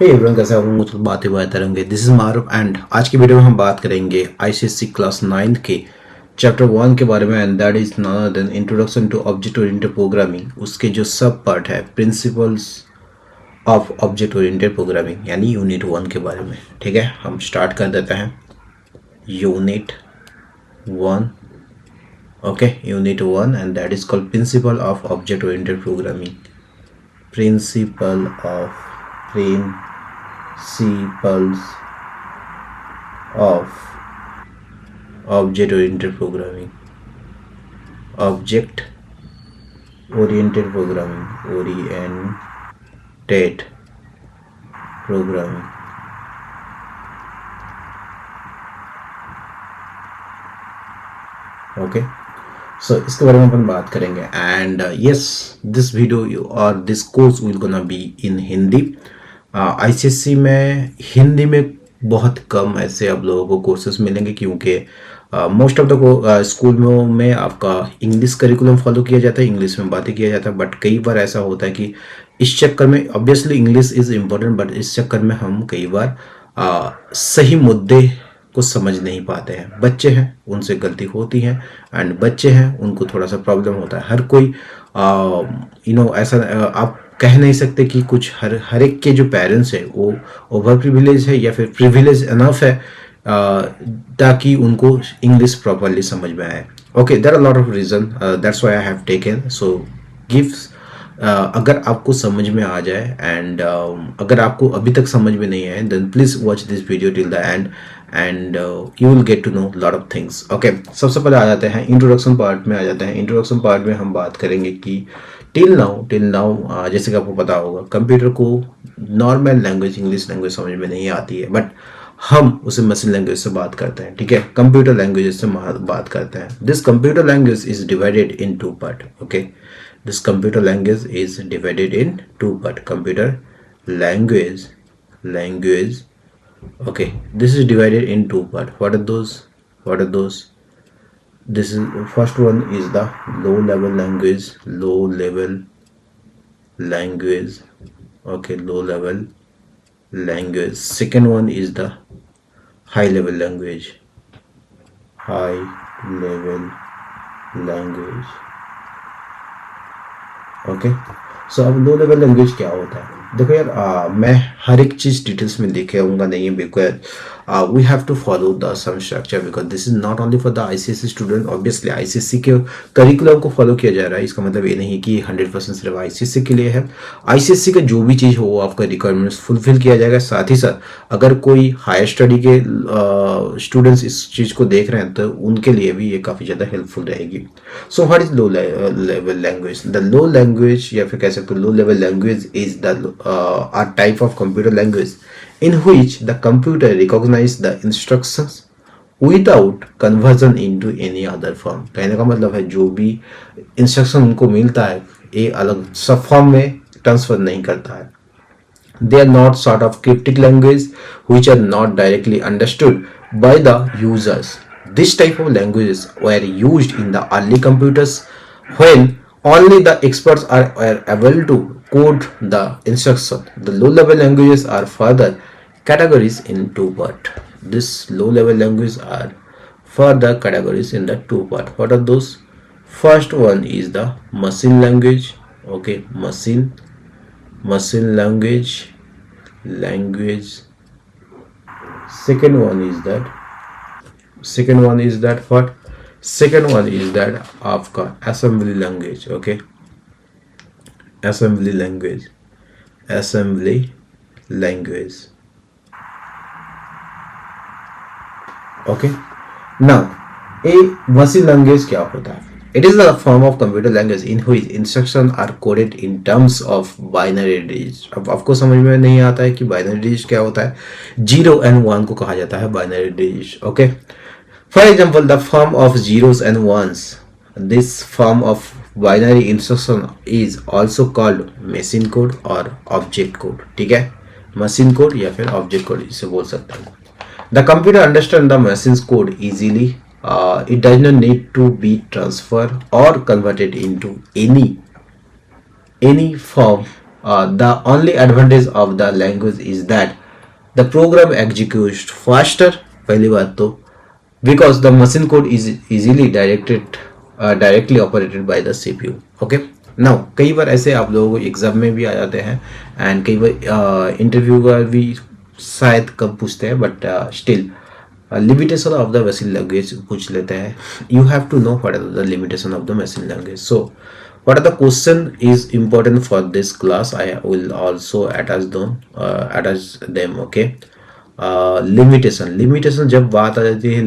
Hey everyone, कैसे आप लोग बातें करेंगे। दिस इज मारूफ एंड आज की वीडियो में हम बात करेंगे आईसीएससी क्लास 9 के चैप्टर 1 के बारे में, and that is none other than introduction to object oriented programming. उसके जो सब पार्ट है principles of object oriented programming यानी यूनिट 1 के बारे में। ठीक है, हम स्टार्ट कर देते हैं unit 1। Okay, unit 1 and that is called principle of object oriented programming. Principle of principles of object oriented programming, object oriented programming. Okay, so इसके बारे में अपन बात करेंगे। एंड यस, दिस वीडियो और this course will gonna be in Hindi. ICSC में हिंदी में बहुत कम ऐसे आप लोगों को कोर्सेज मिलेंगे, क्योंकि मोस्ट ऑफ द स्कूल में आपका इंग्लिश करिकुलम फॉलो किया जाता है, इंग्लिश में बातें किया जाता है। बट कई बार ऐसा होता है कि इस चक्कर में, obviously English is important, but इस चक्कर में हम कई बार सही मुद्दे को समझ नहीं पाते हैं। बच्चे हैं, उनसे गलती होती है, एंड बच्चे हैं उनको थोड़ा सा प्रॉब्लम होता है। हर कोई ऐसा आप कह नहीं सकते कि कुछ हर एक के जो पेरेंट्स है वो ओवर प्रिविलेज है या फिर प्रिविलेज इनफ है ताकि उनको इंग्लिश प्रॉपरली समझ में आए। Okay, there are lot of reason, that's why I have taken so gives. अगर आपको समझ में आ जाए एंड अगर आपको अभी तक समझ में नहीं आए, then please watch this video till the end and you will get to know lot of things. Okay, सबसे पहले आ जाते हैं इंट्रोडक्शन पार्ट में। इंट्रोडक्शन पार्ट में हम बात करेंगे कि टिल नाउ जैसे कि आपको पता होगा, कंप्यूटर को नॉर्मल लैंग्वेज इंग्लिश लैंग्वेज समझ में नहीं आती है, बट हम उसे मशीन लैंग्वेज से बात करते हैं। ठीक है, कंप्यूटर लैंग्वेज से बात करते हैं। This computer language is divided into part. Okay, this computer language is divided in two part. Computer language, okay, this is divided in two part. What are those? This is, first one is the low level language. Okay, low level language. Second one is the high level language. Okay, so अब low level language क्या होता है? देखो यार, मैं हर एक चीज़ details में लेके आऊँगा नहीं, because we have to follow the some structure, because this is not only for the ICSE student. Obviously ICSE के करिकुलम को फॉलो किया जा रहा है, इसका मतलब ये नहीं कि 100% सिर्फ आईसीएससी के लिए है। आईसीएससी का जो भी चीज़ हो वो आपका रिक्वायरमेंट्स फुलफिल किया जाएगा। साथ ही साथ अगर कोई हायर स्टडी के स्टूडेंट्स इस चीज़ को देख रहे हैं तो उनके लिए भी ये काफ़ी ज़्यादा हेल्पफुल रहेगी। So what is low level language? The low language, या फिर कह सकते हो low level language is the a type of computer language in which the computer recognize the instructions without conversion into any other form। कहने का मतलब है जो भी इंस्ट्रक्शन उनको मिलता है ये अलग सब फॉर्म में ट्रांसफर नहीं करता है। They are not sort of cryptic language which are not directly understood by the users. This type of languages were used in the early computers when only the experts are able to code the instruction. The low level languages are further categories in two part. This low level languages are further categories in the two part. What are those? First one is the machine language. Okay, machine language. Second one is that what? Second one is that आपका assembly language. Okay, assembly language. Okay, now a machine language क्या होता है? It is the form of computer language in which instructions are coded in terms of binary digits. अब आपको समझ में नहीं आता है कि binary digits क्या होता है? 0 and 1 को कहा जाता है binary digits. Okay, for example, the form of zeros and ones. This form of binary instruction is also called machine code or object code. ठीक है, machine code या फिर object code इसे बोल सकते हैं। The computer understands the machine's code easily. It does not need to be transferred or converted into any form The only advantage of the language is that the program executes faster. पहली बात तो because the machine code is easily directly operated by the CPU. Okay. Now कई बार ऐसे आप लोगों को exam में भी आ जाते हैं एंड कई बार इंटरव्यूअर भी शायद कब पूछते हैं, but still limitation of the machine language पूछ लेते हैं. You have to know what are the limitation of the machine language. So what are the question is important for this class. I will also attach them. Okay. Limitation जब बात आ जाती है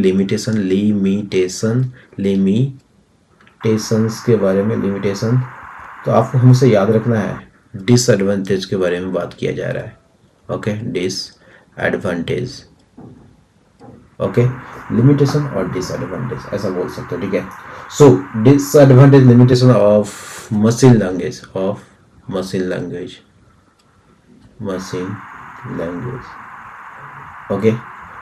limitations के बारे में, लिमिटेशन तो आपको हमसे याद रखना है डिसएडवांटेज के बारे में बात किया जा रहा है. Okay, disadvantage. ओके, लिमिटेशन और डिसएडवांटेज ऐसा बोल सकते हो. ठीक है. So disadvantage limitation of machine language. Okay.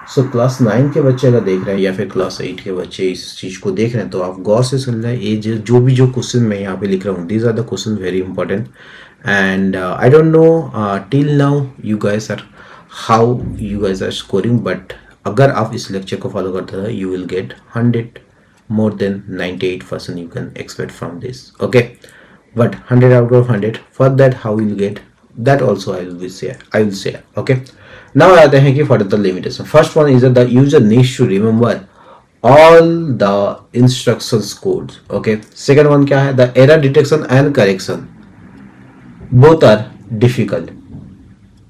So class 9 के बच्चे अगर देख रहे हैं या फिर क्लास 8 के बच्चे इस चीज़ को देख रहे हैं तो आप गौर से सुन रहे हैं. ये जो क्वेश्चन मैं यहाँ पे लिख रहा हूँ, these are the question very important. And I don't know till now you guys are how you guys are scoring, but अगर आप इस लेक्चर को फॉलो करते हैं you will get 100 more than 98% you can expect from this. Okay, but 100 out of 100, for that how you will get that also I will share. Okay, now आते हैं कि what are the limitation. First one is that the user needs to remember all the instructions codes. Okay, second one क्या है, the error detection and correction both are difficult.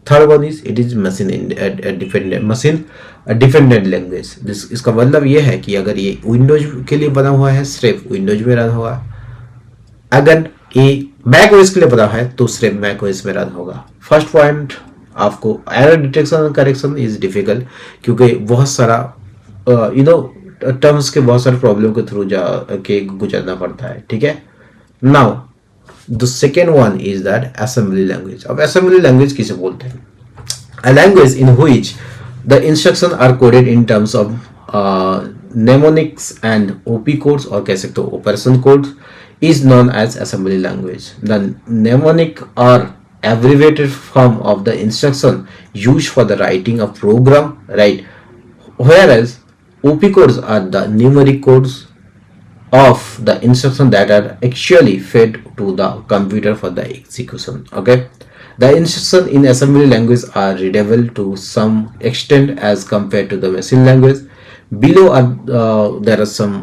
Third one is it is machine dependent language. इसका मतलब ये है कि अगर ये Windows के लिए बना हुआ है सिर्फ विंडोज में रन होगा, अगर ये मैक ओएस के लिए बना है तो सिर्फ मैक ओएस में रन होगा. फर्स्ट पॉइंट आपको error detection and correction is difficult क्योंकि बहुत सारा टर्म्स के बहुत सारे प्रॉब्लम के थ्रू गुजरना पड़ता है. ठीक है. Now The second one is that assembly language. अब assembly language किसे बोलते हैं? A language in which the instructions are coded in terms of mnemonics and OP codes और कह सकते हो operation codes is known as assembly language. The mnemonic or abbreviated form of the instruction used for the writing of program, right? Whereas OP codes are the numeric codes of the instruction that are actually fed to the computer for the execution. Okay, the instruction in assembly language are readable to some extent as compared to the machine language. Below are there are some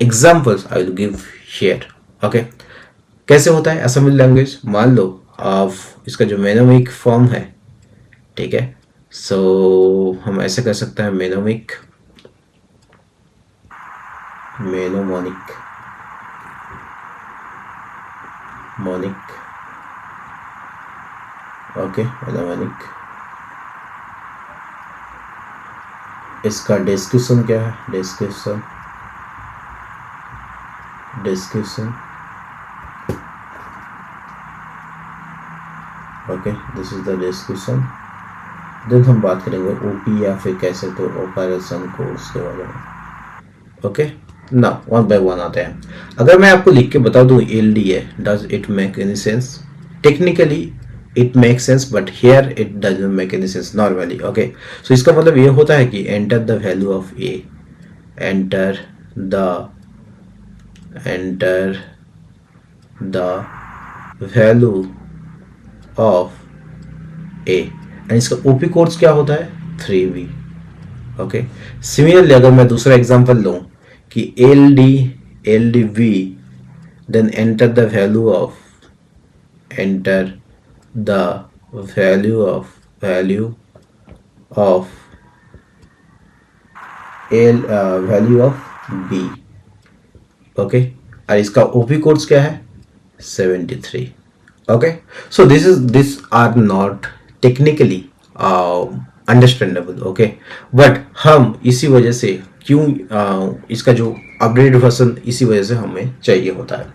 examples I will give here. Okay, कैसे होता है assembly language? मान लो आप इसका जो mnemonic form है, ठीक है, so हम ऐसे कर सकते हैं mnemonic. Okay, mnemonic. इसका डिस्क्रिप्शन क्या है? Description okay, this is the description. Then हम बात करेंगे ओपी या फिर कैसे तो ऑपरेशन कोड्स के बारे में. ओके, ना वन बाय वन आते हैं. अगर मैं आपको लिख के बता दूं एलडी है, does it make any sense? Technically it make sense but here it doesn't make any sense normally. Okay, so इसका मतलब ये होता है कि enter the value of A, enter the value of A. And इसका op codes क्या होता है? 3V. ओके, सिमिलरली अगर मैं दूसरा एग्जांपल लूं कि LDV, then enter the value of B. Okay, और इसका OP कोड्स क्या है? 73. Okay, so this are not technically understandable. Okay, but हम इसी वजह से क्यों इसका जो अपडेटेड वर्जन इसी वजह से हमें चाहिए होता है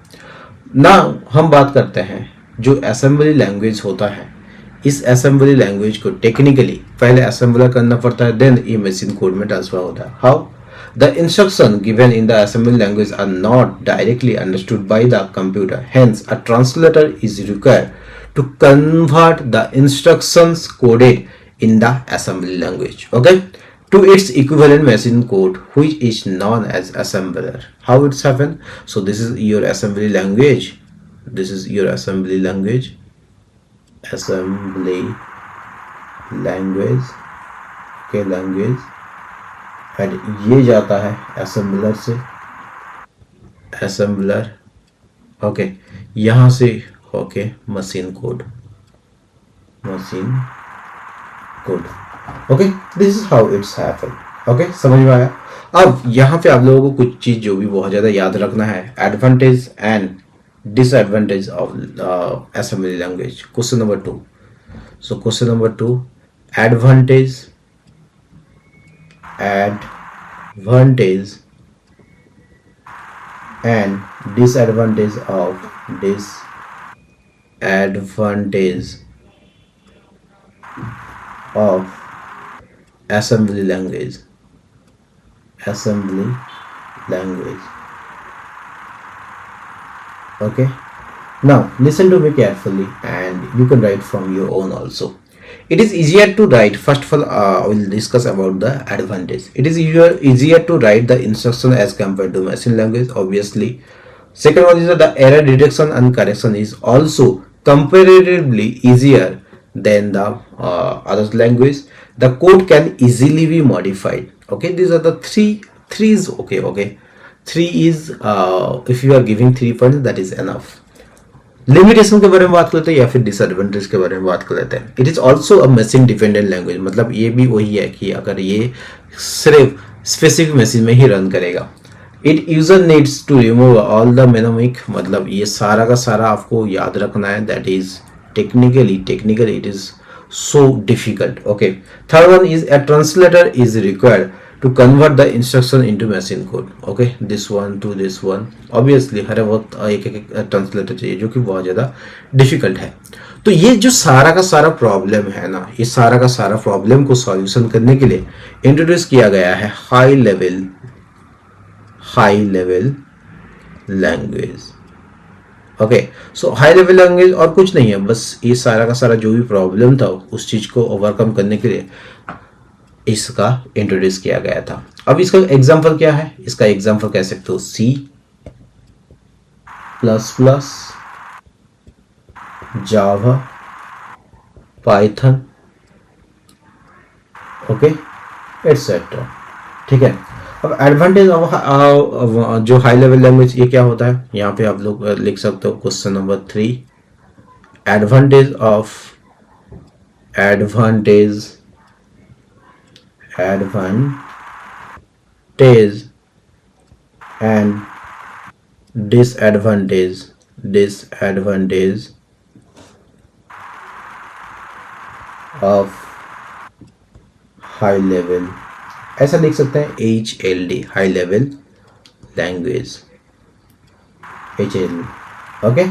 ना. हम बात करते हैं जो असेंबली लैंग्वेज होता है. इस असेंबली लैंग्वेज को टेक्निकली पहले असेंबलर करना पड़ता है, देन ये मशीन कोड में ट्रांसफर होता है. How? The instruction given in the assembly language are not directly understood by the computer, hence a translator is required to convert the instructions coded in the assembly language, okay, to its equivalent machine code, which is known as assembler. How it's happened? So this is your assembly language. This is your assembly language. Assembly language, okay, language, and ये जाता है assembler से, assembler, okay, यहाँ से okay machine code, machine code, okay, this is how it's happen, okay, समझ में आया? अब यहाँ पे आप लोगों को कुछ चीज जो भी बहुत ज्यादा याद रखना है, advantage and disadvantage of assembly language. Question number 2. So question number 2, advantage and disadvantage of assembly language. Okay, now listen to me carefully and you can write from your own also. It is easier to write, first of all I will discuss about the advantage. It is easier to write the instruction as compared to machine language, obviously. Second one is that the error detection and correction is also comparatively easier than the other language. The code can easily be modified. Okay, these are the threes. Okay, 3 is if you are giving 3 points, that is enough. Limitation के बारे में बात करते हैं या फिर disadvantage के बारे में बात कर लेते हैं. It is also a machine dependent language, मतलब ये भी वही है कि अगर ये सिर्फ स्पेसिफिक मशीन में ही रन करेगा. It user needs to remove all the mnemonic, मतलब ये सारा का सारा आपको याद रखना है. That is technically it is so difficult. Okay, third one is a translator is required to convert the instruction into machine code. Okay, this one to this one, obviously हर वक्त एक ट्रांसलेटर चाहिए जो कि बहुत ज़्यादा डिफिकल्ट है. तो ये जो सारा का सारा प्रॉब्लम है ना, ये सारा का सारा प्रॉब्लम को सॉल्यूशन करने के लिए इंट्रोड्यूस किया गया है हाई लेवल लैंग्वेज. ओके, सो हाई लेवल लैंग्वेज और कुछ नहीं है, बस ये सारा का सारा जो भी प्रॉब्लम था उस चीज को ओवरकम करने के लिए इसका इंट्रोड्यूस किया गया था. अब इसका एग्जांपल क्या है? इसका एग्जांपल कह सकते हो C++, जावा, पाइथन, ओके, एटसेट्रा. ठीक है. अब एडवांटेज ऑफ जो हाई लेवल लैंग्वेज, ये क्या होता है? यहाँ पे आप लोग लिख सकते हो question number 3, advantage and disadvantage of high level, ऐसा लिख सकते हैं HLD, high level language, HLD. Okay,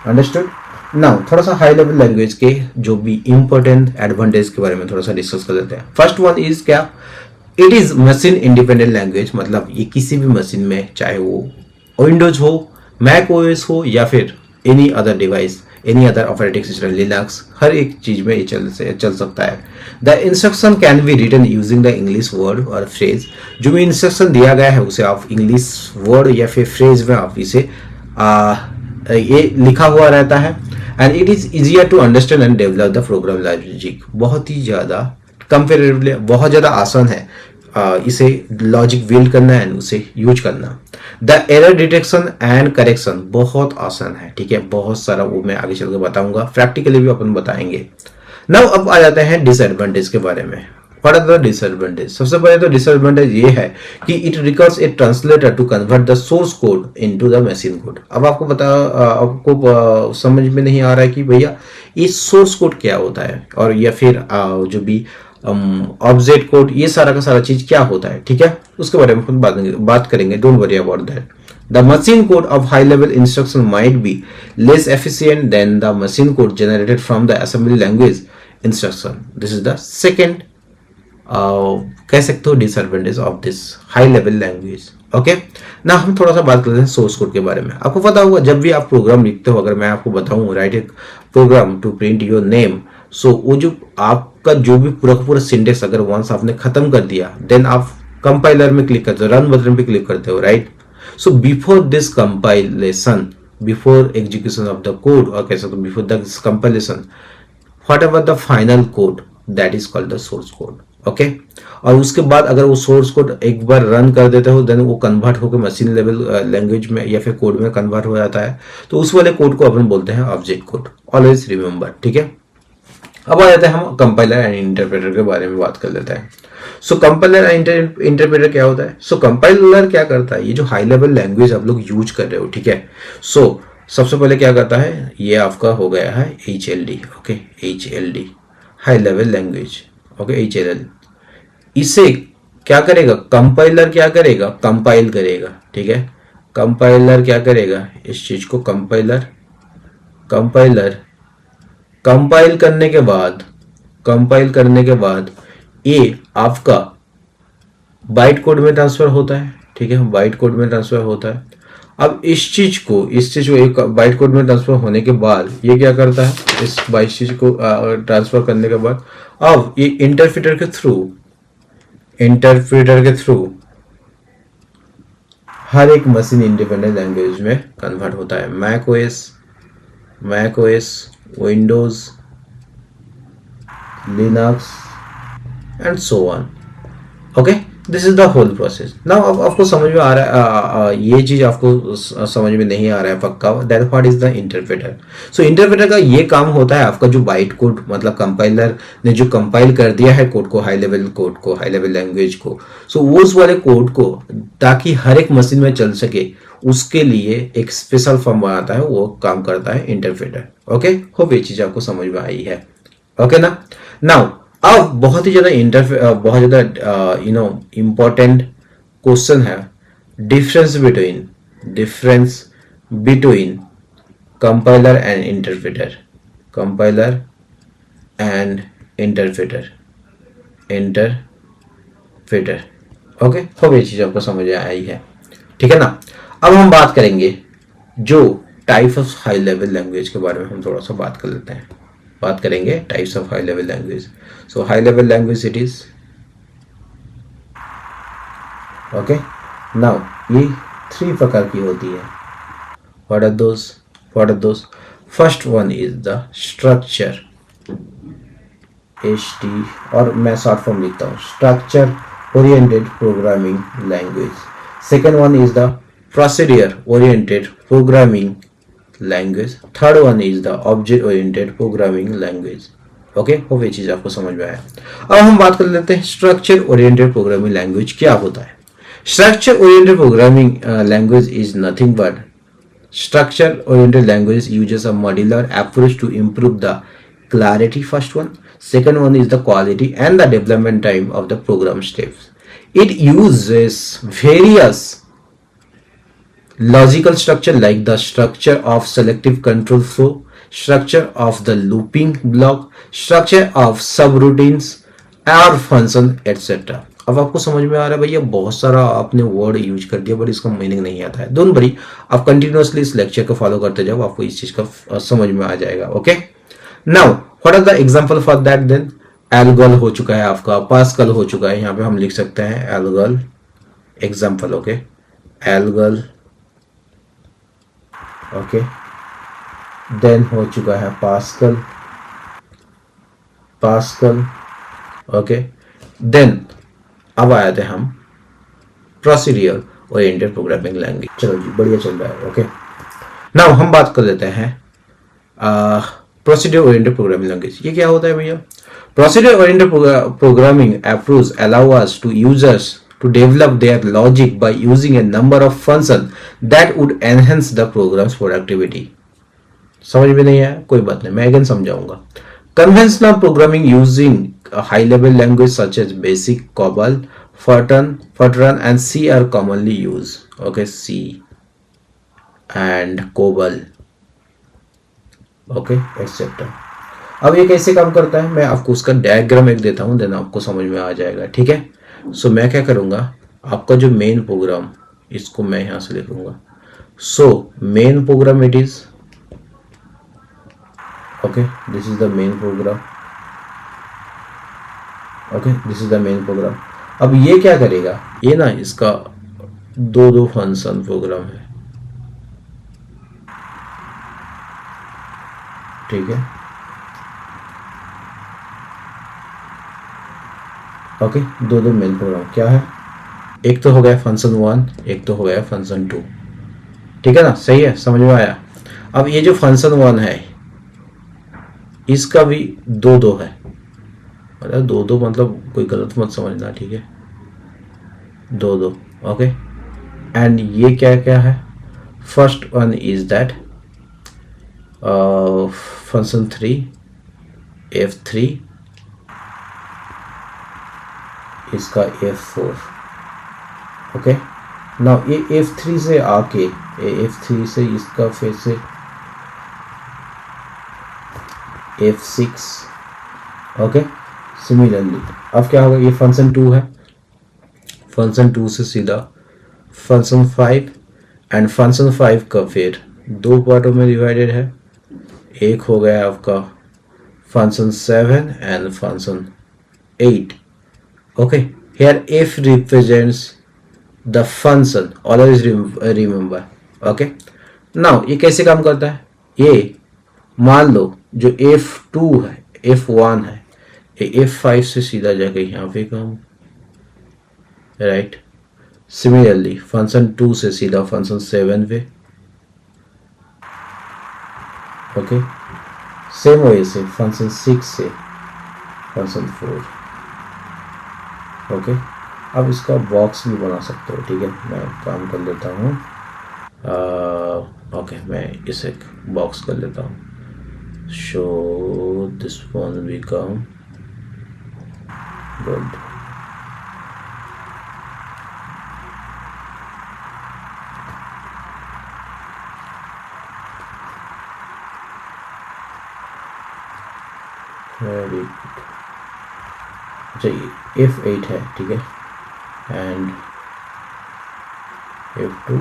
understood. Now थोड़ा सा हाई लेवल लैंग्वेज के जो भी इंपॉर्टेंट एडवांटेज के बारे में थोड़ा सा डिस्कस कर लेते हैं. फर्स्ट वन इज क्या? It is machine independent language, मतलब ये किसी भी मशीन में, चाहे वो विंडोज हो, मैक ओएस हो या फिर any other device, any other operating system, Linux, हर एक चीज में ये चल सकता है. The instruction can be written using the English word और फ्रेज. जो भी इंस्ट्रक्शन दिया गया है उसे आप इंग्लिश वर्ड या फिर फ्रेज में आप इसे ये लिखा हुआ रहता है. And it is easier to understand and develop the program logic. बहुत ही ज्यादा कंपेरेटिवली बहुत ज्यादा आसान है इसे लॉजिक बिल्ड करना एंड उसे यूज करना. The error detection and correction बहुत आसान है. ठीक है, बहुत सारा वो मैं आगे चल के बताऊंगा, प्रैक्टिकली भी अपन बताएंगे. नाउ अब आ जाते हैं डिसएडवांटेज के बारे में. What are the disadvantage? सबसे पहले तो डिसएडवांटेज ये है कि it requires a translator to convert the source code into the machine code. अब आपको समझ में नहीं आ रहा है कि भैया ये सोर्स कोड क्या होता है और या फिर जो भी ऑब्जेक्ट कोड, ये सारा का सारा चीज क्या होता है. ठीक है, उसके बारे में बात करेंगे. Don't worry about that. The machine code of high-level instruction might be less efficient than the machine code generated from the assembly language instruction. This is the second कह सकते हो disadvantage of this high level language. Okay ना, हम थोड़ा सा बात करते हैं सोर्स कोड के बारे में। आपको पता होगा जब भी आप प्रोग्राम लिखते हो, अगर मैं आपको बताऊं write a program to print your name, so वो जो आपका जो भी पूरा का पूरा सिंटेक्स अगर वंस आपने खत्म कर दिया, देन आप कंपाइलर में क्लिक करते हो, रन बटन पे क्लिक करते हो, right. So before this compilation, before execution of the code, और कह सकते हो before this compilation, whatever the final code, that is called the source code। Okay और उसके बाद अगर वो सोर्स कोड एक बार रन कर देते हो, देन वो कन्वर्ट होकर मशीन लेवल लैंग्वेज में या फिर कोड में कन्वर्ट हो जाता है। तो उस वाले कोड को अपन बोलते हैं ऑब्जेक्ट कोड। ऑलवेज रिमेंबर, ठीक है। अब आ जाते हैं हम कंपाइलर एंड इंटरप्रेटर के बारे में बात कर लेते हैं। सो कंपाइलर एंड इंटरप्रेटर क्या होता है? सो कंपाइलर क्या करता है? ये जो हाई लेवल लैंग्वेज आप लोग यूज कर रहे हो, ठीक है। सो सबसे पहले क्या करता है, ये आपका हो गया है HLD। Okay HLD high level language. Okay HLL, इसे क्या करेगा कंपाइलर? क्या करेगा? कंपाइल करेगा, ठीक है। कंपाइलर क्या करेगा? इस चीज को कंपाइलर कंपाइल करने के बाद ये आपका बाइट कोड में ट्रांसफर होता है, ठीक है। बाइट कोड में ट्रांसफर होता है। अब इस चीज को एक बाइट कोड में ट्रांसफर होने के बाद ये क्या करता है? इस बाइट चीज को ट्रांसफर करने के बाद अब ये इंटरप्रेटर के थ्रू हर एक मशीन इंडिपेंडेंट लैंग्वेज में कन्वर्ट होता है। Mac OS, Windows, Linux and so on. Okay this is the whole process. Now अब आपको समझ में आ रहा है, ये चीज आपको समझ में नहीं आ रहा है पक्का, that what is the interpreter. So interpreter का ये काम होता है आपका जो बाइट कोड, मतलब कंपाइलर ने जो कंपाइल कर दिया है कोड को, हाई लेवल लैंग्वेज को, सो उस वाले कोड को ताकि हर एक मशीन में चल सके उसके लिए एक स्पेशल फॉर्म बनाता है, वो काम करता है इंटरप्रेटर। ओके होप ये चीज आपको समझ में आई है। ओके ना। नाउ अब बहुत ही ज्यादा इंपॉर्टेंट क्वेश्चन है, difference between compiler and interpreter. Okay हो ये चीज आपको समझ में आई है, ठीक है ना। अब हम बात करेंगे जो type of high level language के बारे में, हम थोड़ा सा बात कर लेते हैं। बात करेंगे types of high level language. So high level language it is, okay now ये 3 प्रकार की होती है। What are those? First one is the structure, HT, और मैं शॉर्ट फॉर्म लिखता हूँ, structure oriented programming language. Second one is the procedure oriented programming language. Third one is the object oriented programming language. Okay hope ये चीज आपको समझ में आया। अब हम बात कर लेते हैं स्ट्रक्चर ओरिएंटेड प्रोग्रामिंग लैंग्वेज क्या होता है। Structure oriented programming language is nothing but structure oriented language uses a modular approach to improve the clarity, first one. Second one is the quality and the development time of the program steps. It uses various logical structure like the structure of selective control flow, structure of the looping block, structure of subroutines और function etcetera. अब आपको समझ में आ रहा है भैया, बहुत सारा आपने वर्ड यूज कर दिया बट इसका मीनिंग नहीं आता है। डोंट वरी, आप कंटिन्यूअसली इस लेक्चर को फॉलो करते जाओ, आपको इस चीज का समझ में आ जाएगा। Okay now what are the example for that? Then ALGOL हो चुका है आपका, पास्कल हो चुका है, यहाँ पे हम लिख सकते हैं ALGOL example. Okay ALGOL, okay then हो चुका है पास्कल। ओके देन अब आए थे हम प्रोसीडियर ओरिएंटेड प्रोग्रामिंग लैंग्वेज। चलो जी बढ़िया चल रहा है। ओके नाउ हम बात कर लेते हैं प्रोसीडियर ओरिएंटेड प्रोग्रामिंग लैंग्वेज। ये क्या होता है भैया? Procedure oriented programming approach allow us to users to develop their logic by using a number of functions that would enhance the program's productivity. समझ में नहीं आया? कोई बात नहीं, मैं अगेन समझाऊंगा। Conventional programming using a high-level language such as BASIC, COBOL, Fortran and C are commonly used. Okay, C and COBOL. Okay, etc. अब ये कैसे काम करता है, मैं आपको उसका डायग्राम एक देता हूँ, देन आपको समझ में आ जाएगा, ठीक है। सो मैं क्या करूँगा, आपका जो मेन प्रोग्राम, इसको मैं यहाँ से लिखूंगा। So main program it is, okay, this is the main program, okay, this is the main program. अब ये क्या करेगा, ये ना इसका दो फंक्शन प्रोग्राम है, ठीक है, ओके, दो मेन प्रोग्राम क्या है, एक तो हो गया फंक्शन 1, एक तो हो गया फंक्शन 2, ठीक है ना, सही है, समझ में आया। अब ये जो फंक्शन 1 है इसका भी दो है, मतलब दो मतलब कोई गलत मत समझना, ठीक है, दो, ओके। एंड ये क्या क्या है, first one is that function 3 F3, इसका F4, ओके। नाउ ये F3 से आके, F3 से इसका फिर से F6, ओके। सिमिलरली अब क्या होगा, ये फंक्शन 2 है, फंक्शन 2 से सीधा फंक्शन 5, एंड फंक्शन 5 का फिर दो पार्टों में डिवाइडेड है, एक हो गया आपका function 7 and function 8, okay. Here f represents the function, always remember, okay. Now ये कैसे काम करता है, ये मान लो जो f2 है, f1 है, ये f5 से सीधा जाकर यहाँ पे काम, राइट। सिमिलरली फंक्शन 2 से सीधा फंक्शन 7 पे, ओके। सेम वे से फंक्शन 6 से फंक्शन 4, ओके। अब इसका बॉक्स भी बना सकते हो, ठीक है, मैं काम कर लेता हूँ, ओके, मैं इसे बॉक्स कर लेता हूँ। Show this one become good, very good. अच्छा F8 है, ठीक है, एंड F2,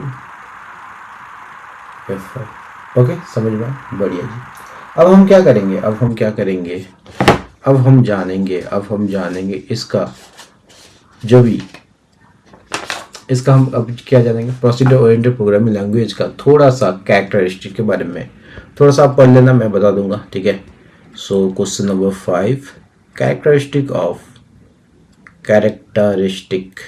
F5, ओके, समझ में, बढ़िया जी। अब हम क्या करेंगे, अब हम जानेंगे इसका जो भी, इसका हम अब क्या जानेंगे, प्रोसीजर ओरिएंटेड प्रोग्रामिंग लैंग्वेज का थोड़ा सा कैरेक्टरिस्टिक के बारे में थोड़ा सा आप पढ़ लेना, मैं बता दूंगा, ठीक है। So question number 5, characteristic of characteristics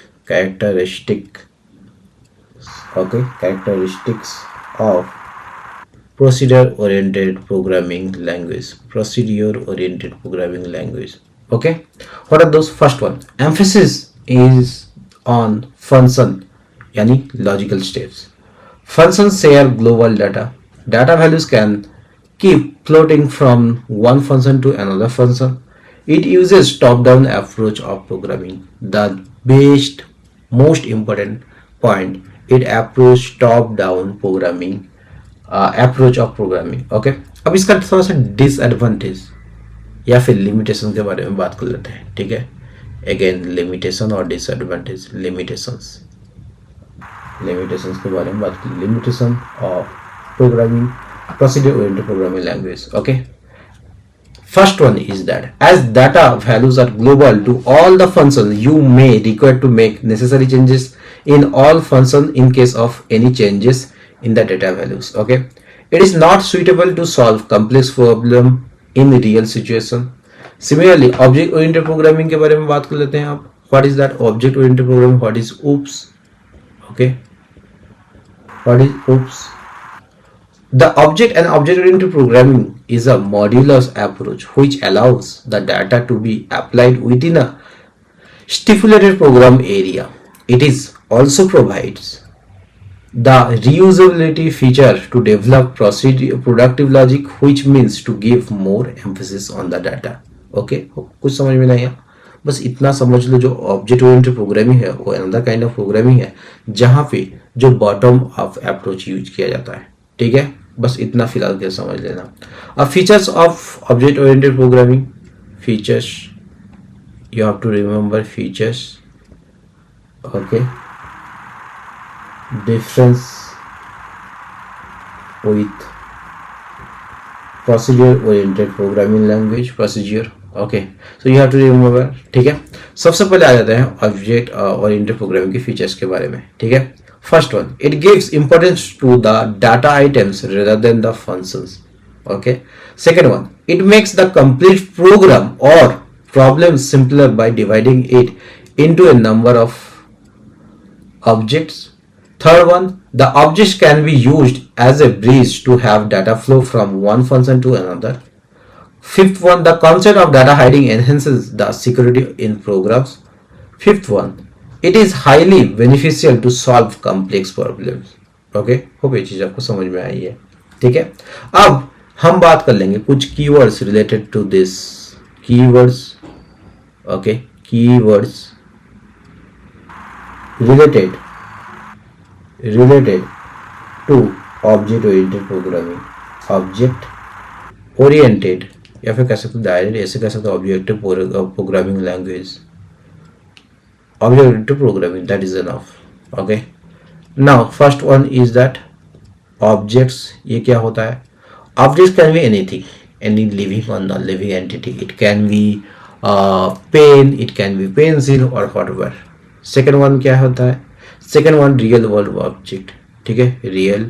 of procedure oriented programming language, okay. What are those? First one, emphasis is on function, yani logical steps. Functions share global data values can keep floating from one function to another function. It uses top-down approach of programming. The most important point, it approach top-down programming approach of programming. Okay. अब इसका थोड़ा सा disadvantage या फिर limitation के बारे में बात कर लेते हैं, ठीक है। अगेन लिमिटेशन और डिसएडवांटेज, लिमिटेशंस के बारे में बात की, limitation of programming, procedure oriented programming language, okay. First one is that as data values are global to all the functions, you may require to make necessary changes in all functions in case of any changes in the data values. Okay, it is not suitable to solve complex problem in real situation. Similarly, object-oriented programming के बारे में बात कर लेते हैं आप. What is that object-oriented programming? What is OOPS? Okay, what is OOPS? The object and object-oriented programming is a modular approach which allows the data to be applied within a stipulated program area. It is also provides the reusability feature to develop productive logic, which means to give more emphasis on the data. Okay, कुछ समझ में नहीं आया, बस इतना समझ लो, जो object oriented programming है वो अनदर काइंड ऑफ प्रोग्रामिंग है जहाँ पे जो बॉटम अप अप्रोच यूज किया जाता है, ठीक है। बस इतना फिलहाल के समझ लेना। अब features of object oriented programming, features you have to remember features, okay, difference with procedure oriented programming language, procedure, okay, so you have to remember, ठीक है। सबसे पहले आ जाते हैं ऑब्जेक्ट ओरिएंटेड प्रोग्रामिंग के फीचर्स के बारे में, ठीक है। First one, it gives importance to the data items rather than the functions, okay. Second one, it makes the complete program or problem simpler by dividing it into a number of objects. Third one, the objects can be used as a bridge to have data flow from one function to another. Fifth one, the concept of data hiding enhances the security in programs. Fifth one, it is highly beneficial to solve complex problems. Okay, hope ये चीज आपको समझ में आई है, ठीक है। अब हम बात कर लेंगे कुछ keywords related to this, keywords, okay, keywords related to object oriented programming, object oriented या फिर कह सकते डायरेक्ट ऐसे कह सकते object programming language, object oriented programming, that is enough, okay. Now first one is that objects, ये क्या होता है? Objects can be anything, any living or non-living entity. It can be pen, it can be pencil or whatever. Second one क्या होता है? Second one real world object, ठीक है, real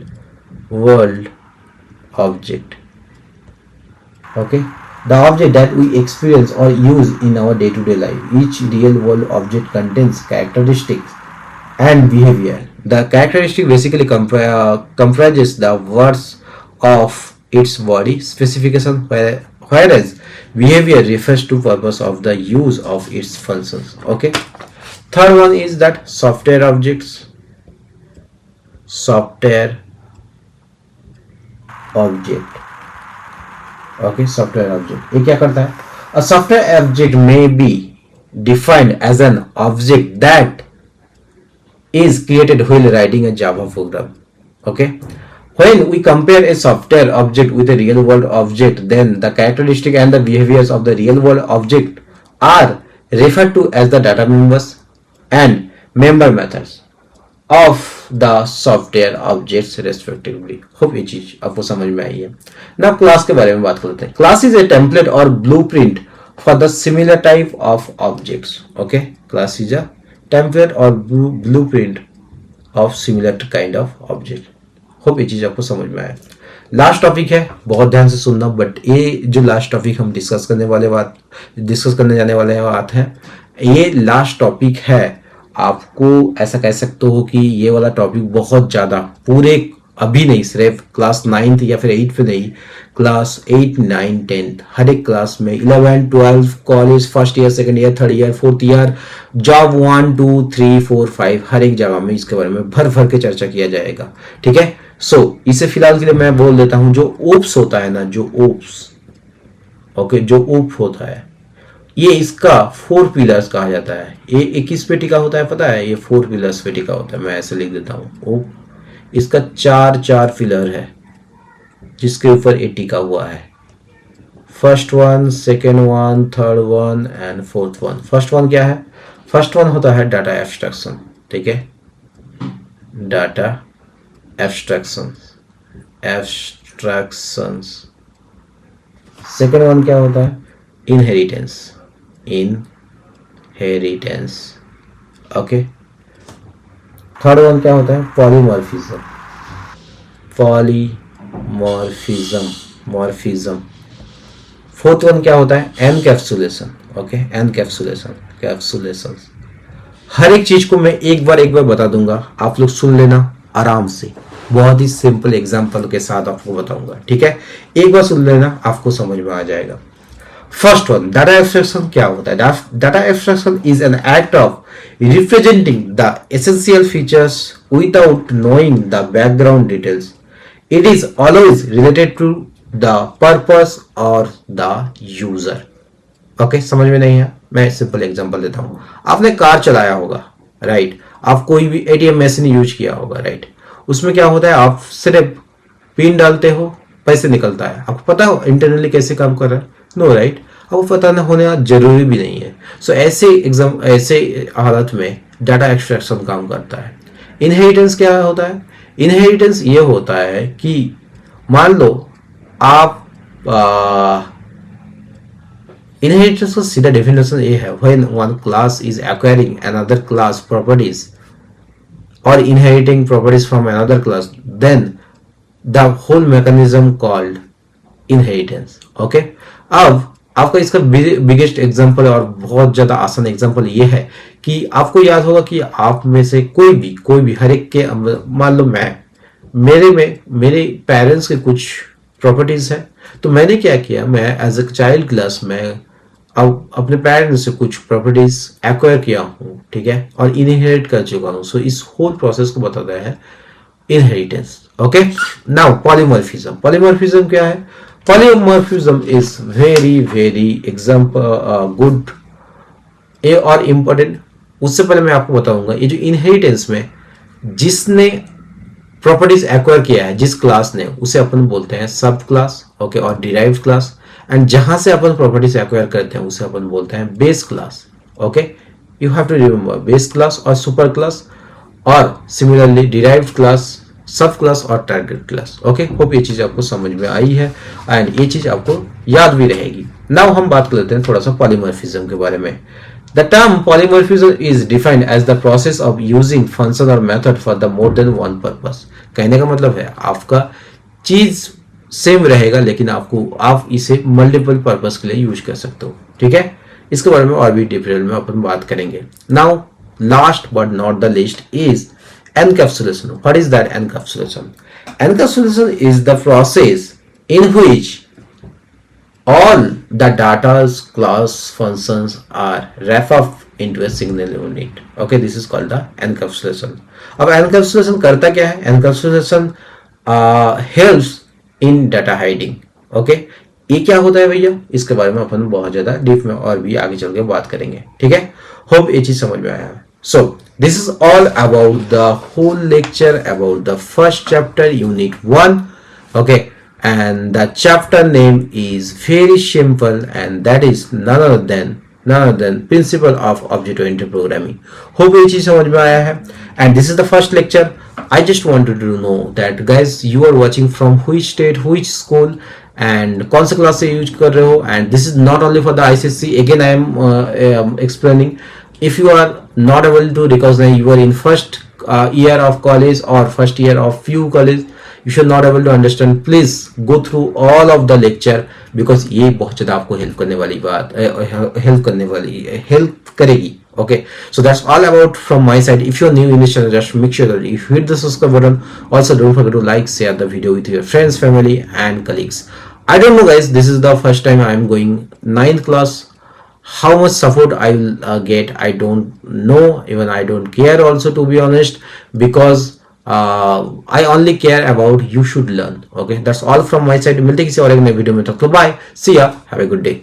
world object, okay. The object that we experience or use in our day-to-day life. Each real world object contains characteristics and behavior. The characteristic basically comprises the words of its body specification, whereas behavior refers to purpose of the use of its functions, okay. Third one is that software objects, software object, okay, software object ये क्या करता है? A software object may be defined as an object that is created while writing a Java program, okay. When we compare a software object with a real world object, then the characteristics and the behaviors of the real world object are referred to as the data members and member methods of the software objects respectively. Hope ये चीज आपको समझ में आई है। Now class के बारे में बात करते हैं। Class is a template or blueprint for the similar type of objects. Okay, class is a template or blueprint of similar kind of object. Hope ये चीज आपको समझ में आया। लास्ट टॉपिक है, बहुत ध्यान से सुनना, बट ये जो लास्ट टॉपिक हम डिस्कस करने जाने वाले बात है, ये लास्ट टॉपिक है। आपको ऐसा कह सकते हो कि ये वाला टॉपिक बहुत ज्यादा पूरे अभी नहीं, सिर्फ क्लास 9th या फिर 8th में नहीं, क्लास 8, 9, 10 हर एक क्लास में, 11, 12 college, first year, second year, third year, fourth year, job 1, 2, 3, 4, 5 हर एक जगह में इसके बारे में भर भर के चर्चा किया जाएगा, ठीक है। सो इसे फिलहाल के लिए मैं बोल देता हूं, जो ओप्स होता है ना, जो ओप्स, ओके, जो ओप होता है, ये इसका 4 पिलर्स कहा जाता है। ये किस पे टिका होता है पता है? ये 4 पिलर्स पे टिका होता है। मैं ऐसे लिख देता हूं, ओप, इसका 4 पिलर है जिसके ऊपर ये टिका हुआ है। First one, second one, third one and fourth one. First one क्या है? फर्स्ट वन होता है डाटा एब्स्ट्रैक्शन, ठीक है, डाटा एब्स्ट्रैक्शंस। सेकेंड वन क्या होता है? Inheritance, okay. थर्ड वन क्या होता है? पॉलीमॉर्फिज्म। फोर्थ वन क्या होता है? Encapsulation, okay, capsulation. हर एक चीज को मैं एक बार बता दूंगा, आप लोग सुन लेना आराम से, बहुत ही सिंपल एग्जांपल के साथ आपको बताऊंगा, ठीक है। एक बार सुन लेना, आपको समझ में आ जाएगा। फर्स्ट वन, डाटा एब्स्ट्रैक्शन क्या होता है? Data abstraction is an act of representing the essential features without knowing the background details. It is always related to the purpose or the user. Okay, समझ में नहीं है? मैं सिंपल एग्जांपल देता हूं। आपने कार चलाया होगा, राइट? आप कोई भी एटीएम मशीन यूज किया होगा, राइट? उसमें क्या होता है, आप सिर्फ पिन डालते हो, पैसे निकलता है। आपको पता हो इंटरनली कैसे काम कर रहा है? नो राइट, आपको पता न होना जरूरी भी नहीं है। सो ऐसे हालत में डाटा एक्सट्रैक्शन काम करता है। इनहेरिटेंस क्या होता है? इनहेरिटेंस ये होता है कि मान लो आप इनहेरिटेंस का सीधा डेफिनेशन ये है, when one class is acquiring another class properties or inheriting properties from another class, then the whole mechanism called inheritance. Okay, अब आपका इसका बिगेस्ट एग्जांपल और बहुत ज्यादा आसान एग्जांपल ये है कि आपको याद होगा कि आप में से कोई भी हर एक के, मान लो मेरे पेरेंट्स के कुछ प्रॉपर्टीज है, तो मैंने क्या किया, मैं एज अ चाइल्ड क्लास में अब अपने पेरेंट्स से कुछ प्रॉपर्टीज एक्वायर किया हूँ, ठीक है, और इनहेरिट कर चुका हूँ। सो इस होल प्रोसेस को बताता है inheritance. Okay, now polymorphism. Polymorphism क्या है? Polymorphism is very very example good a और इम्पोर्टेंट। उससे पहले मैं आपको बताऊंगा ये जो इनहेरिटेंस में जिसने प्रॉपर्टीज एक्वायर किया है, जिस क्लास ने, उसे अपन बोलते हैं सब क्लास, ओके, और डिराइव्ड क्लास। एंड जहां से अपन प्रॉपर्टीज एक्वायर करते हैं उसे अपन बोलते हैं base class. Okay, you have to remember base class और सुपर क्लास, और similarly derived class, sub class और टारगेट क्लास। ओके, होप ये चीज आपको समझ में आई है एंड ये चीज आपको याद भी रहेगी। नाउ हम बात कर लेते हैं थोड़ा सा पॉलीमॉर्फिज्म के बारे में। The term polymorphism is defined as the process of using function or method for the more than one purpose. कहने का मतलब है आपका चीज सेम रहेगा लेकिन आप इसे मल्टीपल पर्पस के लिए यूज कर सकते हो, ठीक है। इसके बारे में और भी डिटेल में अपन बात करेंगे। Now last but not the least is encapsulation. What is that encapsulation? Encapsulation is the process in which all the data's class functions are wrapped up into a single unit. Okay, this is called the encapsulation. अब encapsulation करता क्या है? Encapsulation helps in data hiding. Okay, ये क्या होता है भैया? इसके बारे में अपन बहुत ज्यादा डीप में और भी आगे चल के बात करेंगे, ठीक है। होप ये चीज समझ में आया। So this is all about the whole lecture about the first chapter, unit 1. Okay, and the chapter name is very simple, and that is none other than principle of object-oriented programming. Hope ये चीज समझ में आया है। And this is the first lecture. I just wanted to know that guys, you are watching from which state, which school, and कौन सा class से use कर रहे हो। And this is not only for the ICSE. Again, I am explaining. If you are not able to recognize you are in first year of college or first year of few college, you should not able to understand, please go through all of the lecture because ये बहुत ज़्यादा आपको help करेगी। Okay, so that's all about from my side. If you're new in this channel, just make sure that you hit the subscribe button. Also, don't forget to like, share the video with your friends, family, and colleagues. I don't know, guys. This is the first time I am going 9th class. How much support I will get, I don't know. Even I don't care also, to be honest, because I only care about you should learn. Okay, that's all from my side. मिलते किसी और एक नए video में, तब तो bye, see ya, have a good day.